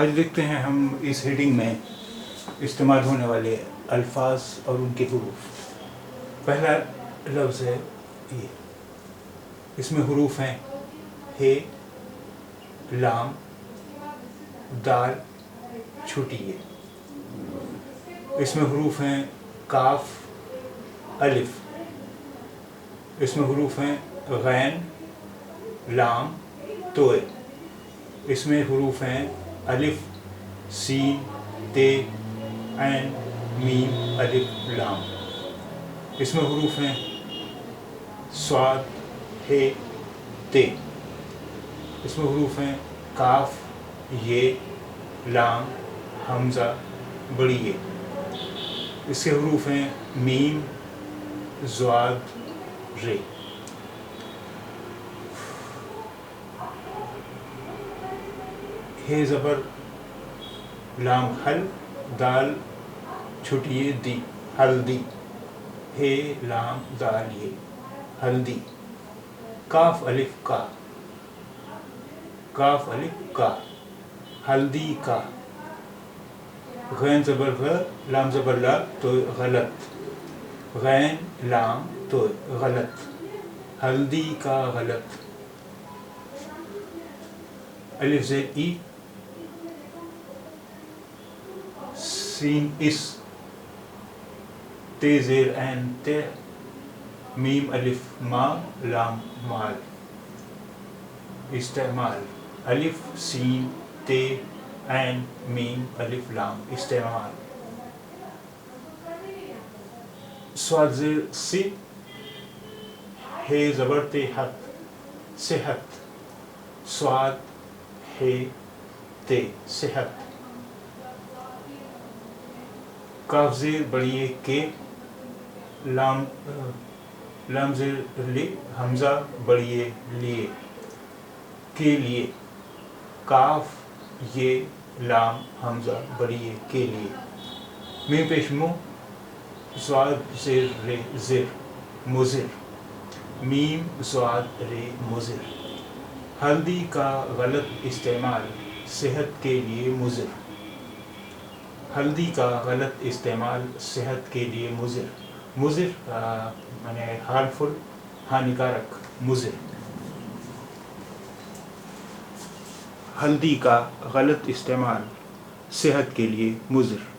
آج دیکھتے ہیں ہم اس ہیڈنگ میں استعمال ہونے والے الفاظ اور ان کے حروف. پہلا لفظ ہے یہ. اس میں حروف ہیں ہے، لام، دال، چھوٹی یہ. اس میں حروف ہیں کاف، الف. اس میں حروف ہیں غین، لام، توئے. اس میں حروف ہیں الف، سین، تے، عین، میم، الف، لام. اس میں حروف ہیں صاد، ہے، تے. اس میں حروف ہیں کاف، یہ، لام، حمزہ، بڑی یہ. اس کے حروف ہیں میم، ضاد، رے. ہے زبر لام حل، دال چھوٹی یہ دی، ہلدی. ہے لام دال یہ، ہلدی. کاف الف کا، کاف الف کا، ہلدی کا. غین زبر غ، لام زبر لا، تو غلط. غین لام تو غلط. ہلدی کا غلط. الف زیر ای، سین اس، تے زیر عین تے، میم الف ما، لام مال. استعمال الف، سین، تے، عین، میم، الف، لام. استعمال. صاد زیر سی، ہے زبر تے حت، صحت. صاد، ہے، تے، صحت. کاف زیر بڑی کے، لام زیر لے، حمزہ بڑی لیے، کے لیے. کاف، یہ، لام، حمزہ بڑی کے لیے. میم پیش مو، ضاد زیر رے، زر، مضر. میم ضاد رے، مضر. ہلدی کا غلط استعمال، صحت کے لیے مضر. ہلدی کا غلط استعمال، صحت کے لیے مضر. مضر یعنی ہارمفل، ہانیکارک، مضر. ہلدی کا غلط استعمال، صحت کے لیے مضر.